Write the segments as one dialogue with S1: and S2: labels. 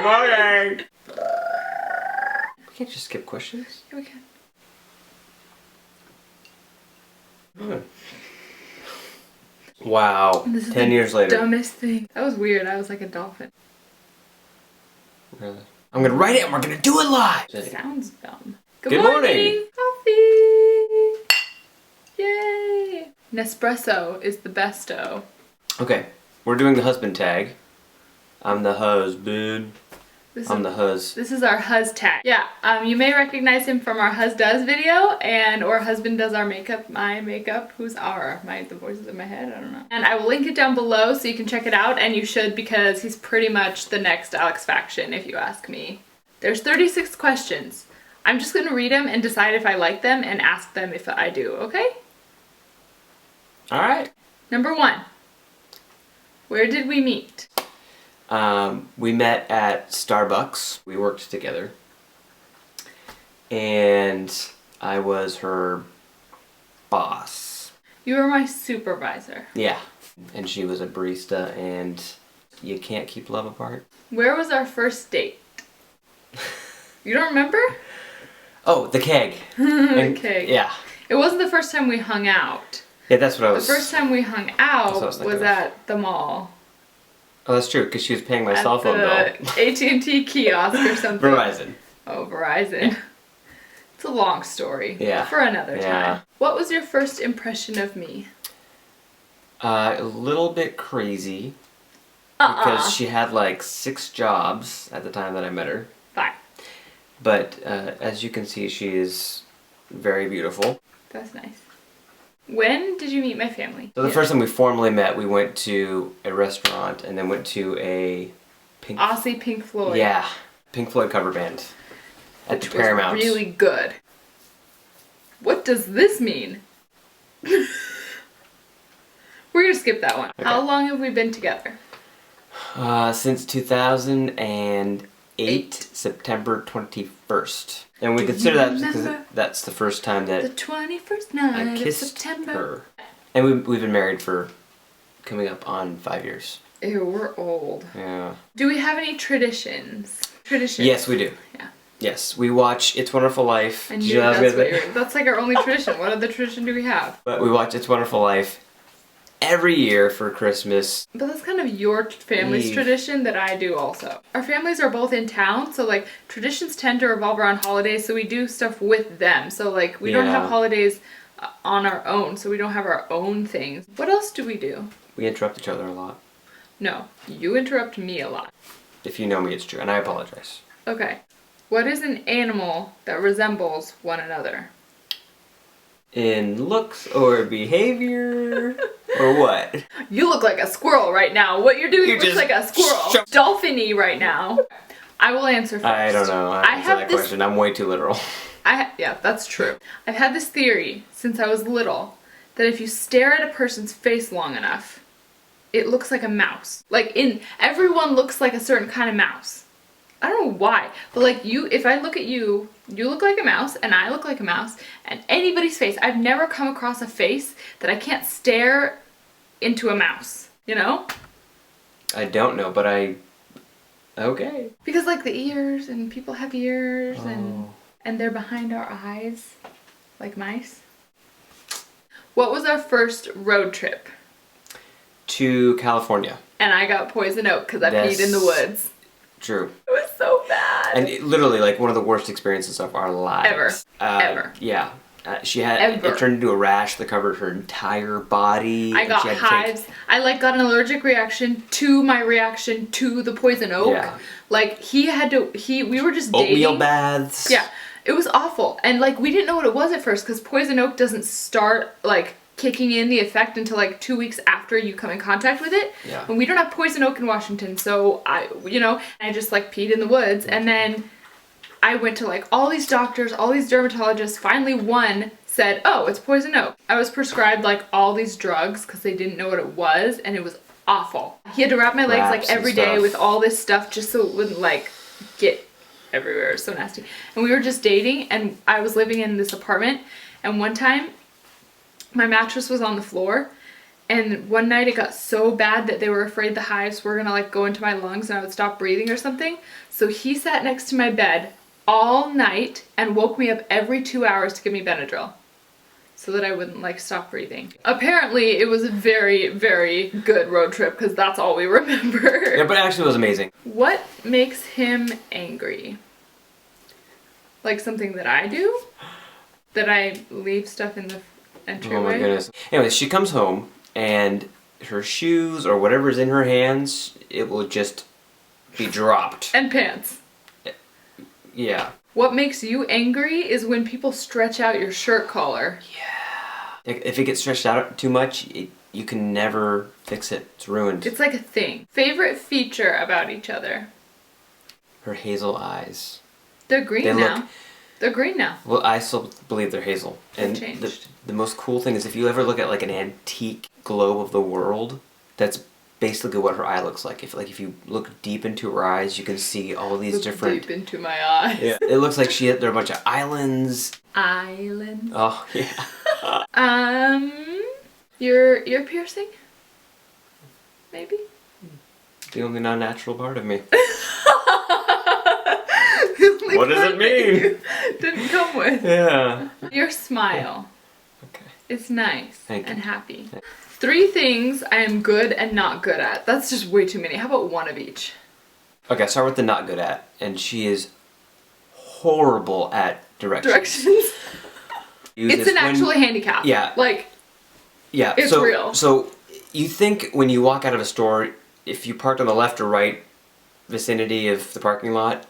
S1: Good morning! We can't just skip questions.
S2: Yeah, we can.
S1: Wow.
S2: This is
S1: 10 years later.
S2: Dumbest thing. That was weird. I was like a dolphin.
S1: Really? I'm gonna write it and we're gonna do it live!
S2: Sounds dumb.
S1: Good morning.
S2: Coffee! Yay! Nespresso is the besto.
S1: Okay, we're doing the husband tag. I'm the husband. I'm the hus.
S2: This is our Hus tag. Yeah, you may recognize him from our Hus Does video or husband does our makeup, my makeup. Who's our? The voices in my head? I don't know. And I will link it down below so you can check it out, and you should because he's pretty much the next Alex Faction if you ask me. There's 36 questions. I'm just gonna read them and decide if I like them and ask them if I do, okay?
S1: Alright.
S2: Number 1. Where did we meet?
S1: We met at Starbucks. We worked together. And I was her boss.
S2: You were my supervisor.
S1: Yeah. And she was a barista, and you can't keep love apart.
S2: Where was our first date? You don't remember?
S1: Oh, the keg.
S2: The keg.
S1: Yeah.
S2: It wasn't the first time we hung out.
S1: Yeah, that's what I was...
S2: The first time we hung out was
S1: of.
S2: at the mall.
S1: Oh, that's true, because she was paying my cell phone bill.
S2: AT&T kiosk or something.
S1: Verizon.
S2: Oh, Verizon.
S1: Yeah.
S2: It's a long story.
S1: Yeah.
S2: For another time. What was your first impression of me?
S1: A little bit crazy. Because she had like 6 jobs at the time that I met her.
S2: 5.
S1: But as you can see, she is very beautiful.
S2: That's nice. When did you meet my family?
S1: So the first time we formally met, we went to a restaurant and then went to a
S2: Aussie Pink Floyd.
S1: Yeah, Pink Floyd cover band at the Paramount.
S2: Was really good. What does this mean? We're gonna skip that one. Okay. How long have we been together?
S1: Since 2008, September 21st. And we consider that because that's the first time that
S2: the 21st night
S1: I kissed
S2: of September.
S1: her. And we've been married for coming up on 5 years.
S2: Ew, we're old.
S1: Yeah.
S2: Do we have any traditions?
S1: Yes, we do.
S2: Yeah.
S1: Yes, we watch It's Wonderful Life.
S2: I knew that's like our only tradition. What other tradition do we have?
S1: But we watch It's Wonderful Life every year for Christmas.
S2: But that's kind of your family's tradition that I do also. Our families are both in town, so like traditions tend to revolve around holidays, so we do stuff with them. So like we don't have holidays on our own, so we don't have our own things. What else do we do?
S1: We interrupt each other a lot.
S2: No, you interrupt me a lot.
S1: If you know me, it's true, and I apologize.
S2: Okay. What is an animal that resembles one another?
S1: In looks or behavior or what?
S2: You look like a squirrel right now. What you're doing looks like a squirrel. Dolphin-y right now. I will answer first.
S1: I don't know. I have that question. I'm way too literal.
S2: Yeah, that's true. I've had this theory since I was little that if you stare at a person's face long enough, it looks like a mouse. Like everyone looks like a certain kind of mouse. I don't know why, but like if I look at you, you look like a mouse and I look like a mouse, and anybody's face, I've never come across a face that I can't stare into a mouse, you know?
S1: I don't know, but okay.
S2: Because like the ears, and people have ears, and they're behind our eyes, like mice. What was our first road trip?
S1: To California.
S2: And I got poison oak because I peed in the woods.
S1: True.
S2: It was so bad.
S1: And literally, like, one of the worst experiences of our lives.
S2: Ever.
S1: Yeah. It turned into a rash that covered her entire body.
S2: I got hives. I got an allergic reaction to my reaction to the poison oak.
S1: Yeah.
S2: Like, we were just dating.
S1: Oatmeal baths.
S2: Yeah. It was awful. And like, we didn't know what it was at first because poison oak doesn't start like kicking in the effect until like 2 weeks after you come in contact with it.
S1: Yeah.
S2: And we don't have poison oak in Washington, so I just like peed in the woods, and then I went to like all these doctors, all these dermatologists. Finally one said, oh, it's poison oak. I was prescribed like all these drugs because they didn't know what it was, and it was awful. He had to wrap my legs like every day with all this stuff just so it wouldn't like get everywhere. It was so nasty. And we were just dating, and I was living in this apartment, and one time my mattress was on the floor, And one night it got so bad that they were afraid the hives were gonna like go into my lungs and I would stop breathing or something. So he sat next to my bed all night and woke me up every 2 hours to give me Benadryl so that I wouldn't like stop breathing. Apparently it was a very, very good road trip because that's all we remember.
S1: Yeah, but actually it was amazing.
S2: What makes him angry? Like something that I do? That I leave stuff in the entryway?
S1: Oh my goodness. Anyway, she comes home and her shoes or whatever's in her hands, it will just be dropped.
S2: And pants.
S1: Yeah.
S2: What makes you angry is when people stretch out your shirt collar.
S1: Yeah. If it gets stretched out too much, you can never fix it. It's ruined.
S2: It's like a thing. Favorite feature about each other?
S1: Her hazel eyes.
S2: They're green now. They're green now.
S1: Well, I still believe they're hazel. And
S2: changed.
S1: The most cool thing is if you ever look at like an antique globe of the world, that's basically what her eye looks like. If you look deep into her eyes, you can see all these different.
S2: Deep into my eyes.
S1: Yeah. It looks like there are a bunch of islands.
S2: Islands.
S1: Oh yeah.
S2: Your ear piercing? Maybe?
S1: The only non-natural part of me.
S2: What
S1: What does it mean?
S2: Didn't come with.
S1: Yeah.
S2: Your smile.
S1: Okay.
S2: It's nice
S1: Thank you.
S2: and happy. 3 things I am good and not good at. That's just way too many. How about one of each?
S1: Okay, start with the not good at. And she is horrible at directions.
S2: Directions. It's an actual handicap.
S1: Yeah.
S2: Like,
S1: yeah,
S2: it's real.
S1: So you think when you walk out of a store, if you parked on the left or right vicinity of the parking lot,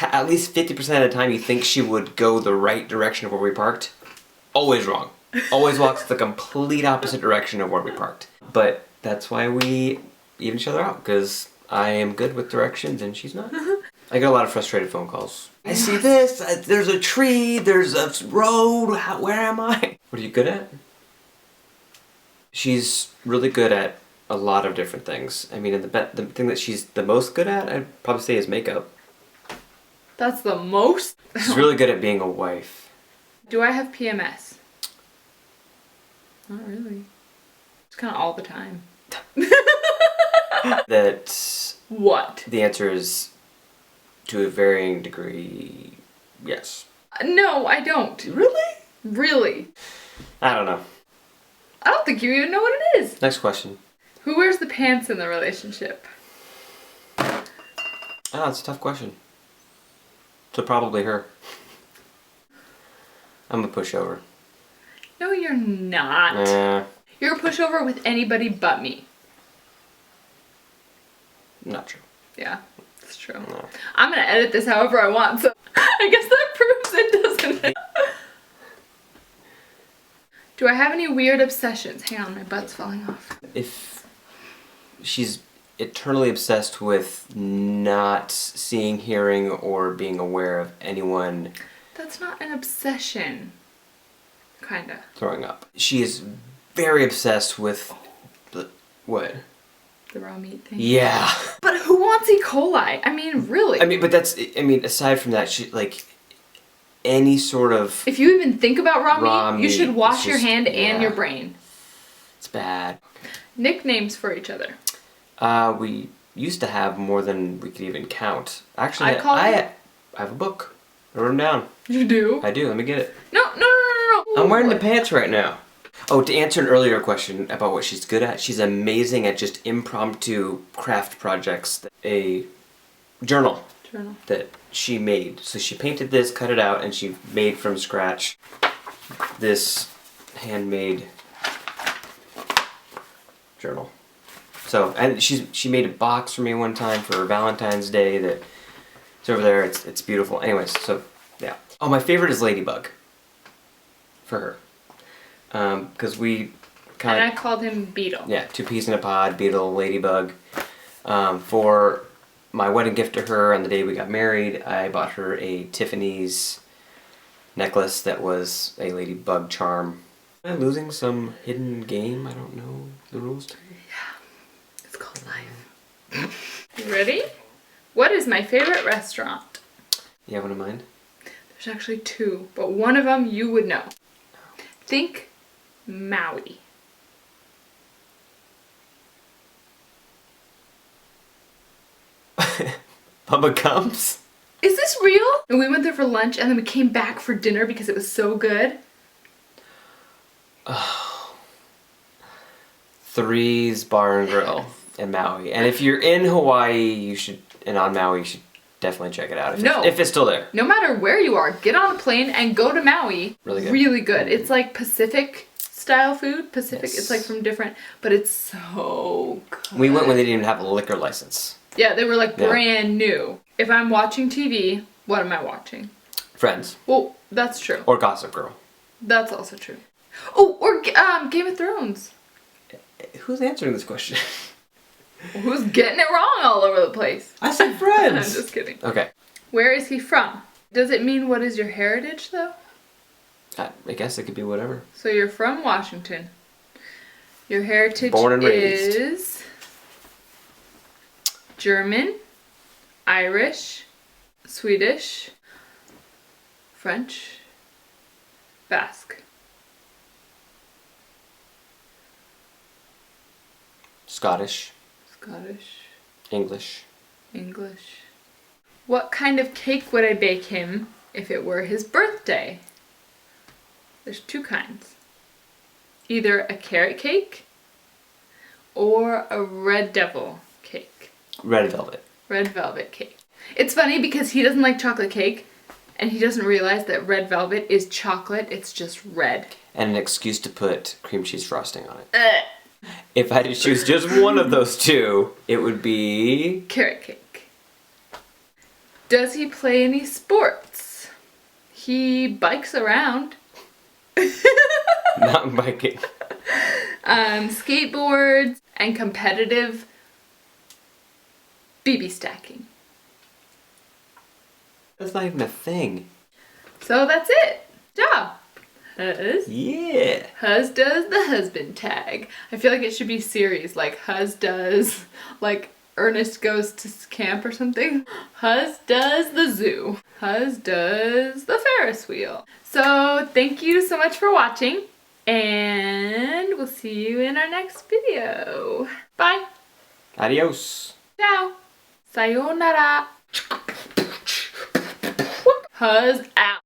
S1: at least 50% of the time you think she would go the right direction of where we parked. Always wrong. Always walks the complete opposite direction of where we parked. But that's why we even each other out, because I am good with directions and she's not. I get a lot of frustrated phone calls. I see this, there's a tree, there's a road, where am I? What are you good at? She's really good at a lot of different things. I mean, the thing that she's the most good at, I'd probably say, is makeup.
S2: That's the most?
S1: She's really good at being a wife.
S2: Do I have PMS? Not really. It's kind of all the time.
S1: That...
S2: What?
S1: The answer is, to a varying degree, yes.
S2: No, I don't.
S1: Really?
S2: Really?
S1: I don't know.
S2: I don't think you even know what it is.
S1: Next question.
S2: Who wears the pants in the relationship?
S1: Oh, that's a tough question. So probably her. I'm a pushover.
S2: No, you're not. You're a pushover with anybody but me.
S1: Not true.
S2: Yeah, it's true.
S1: No.
S2: I'm gonna edit this however I want, so I guess that proves it, doesn't it? Do I have any weird obsessions? Hang on, my butt's falling off.
S1: If she's eternally obsessed with not seeing, hearing, or being aware of anyone...
S2: That's not an obsession. Kinda.
S1: Throwing up. She is very obsessed with... What?
S2: The raw meat thing?
S1: Yeah.
S2: But who wants E. coli? I mean, really?
S1: I mean, but that's... I mean, aside from that, she, like... Any sort of...
S2: If you even think about raw meat, you should wash your
S1: just,
S2: hand and your brain.
S1: It's bad.
S2: Nicknames for each other.
S1: We used to have more than we could even count. Actually,
S2: I
S1: have a book. I wrote them down.
S2: You do?
S1: I do. Let me get it.
S2: No.
S1: I'm wearing the pants right now. Oh, to answer an earlier question about what she's good at, she's amazing at just impromptu craft projects. A journal that she made. So she painted this, cut it out, and she made from scratch this handmade journal. So, and she made a box for me one time for Valentine's Day that it's over there. It's beautiful. Anyways, so yeah. Oh, my favorite is Ladybug. For her, because we kind of.
S2: And I called him Beetle.
S1: Yeah, 2 peas in a pod, Beetle, Ladybug. For my wedding gift to her on the day we got married, I bought her a Tiffany's necklace that was a Ladybug charm. Am I losing some hidden game? I don't know the rules to.
S2: Yeah, it's called life. You ready? What is my favorite restaurant?
S1: You have one in mind?
S2: There's actually 2, but one of them you would know. Think Maui.
S1: Bubba Gumps?
S2: Is this real? And we went there for lunch and then we came back for dinner because it was so good.
S1: Three's Bar and Grill in Maui. And if you're in Hawaii, and on Maui, you should definitely check it out. If it's still there.
S2: No matter where you are, get on a plane and go to Maui.
S1: Really good.
S2: Really good. It's like Pacific style food. Pacific,
S1: Yes.
S2: it's like from different, but it's so good.
S1: We went when they didn't even have a liquor license.
S2: Yeah, they were like
S1: Yeah.
S2: brand new. If I'm watching TV, what am I watching?
S1: Friends.
S2: Well, that's true.
S1: Or Gossip Girl.
S2: That's also true. Oh, or Game of Thrones.
S1: Who's answering this question?
S2: Who's getting it wrong all over the place?
S1: I said
S2: I'm
S1: Friends!
S2: just kidding.
S1: Okay.
S2: Where is he from? Does it mean what is your heritage though?
S1: I guess it could be whatever.
S2: So you're from Washington. Your heritage
S1: Born and raised.
S2: is German, Irish, Swedish, French, Basque.
S1: Scottish.
S2: Scottish,
S1: English.
S2: English. What kind of cake would I bake him if it were his birthday? There's two kinds. Either a carrot cake or a red devil cake.
S1: Red velvet.
S2: Red velvet cake. It's funny because he doesn't like chocolate cake and he doesn't realize that red velvet is chocolate, it's just red.
S1: And an excuse to put cream cheese frosting on it. If I had to choose just one of those two, it would be...
S2: Carrot cake. Does he play any sports? He bikes around.
S1: Mountain biking.
S2: Skateboards and competitive BB stacking.
S1: That's not even a thing.
S2: So that's it. Job. Hus.
S1: Yeah.
S2: Hus does the husband tag. I feel like it should be series like Hus does, like Ernest goes to camp or something. Hus does the zoo. Hus does the Ferris wheel. So thank you so much for watching and we'll see you in our next video. Bye.
S1: Adios.
S2: Ciao. Sayonara. Hus out.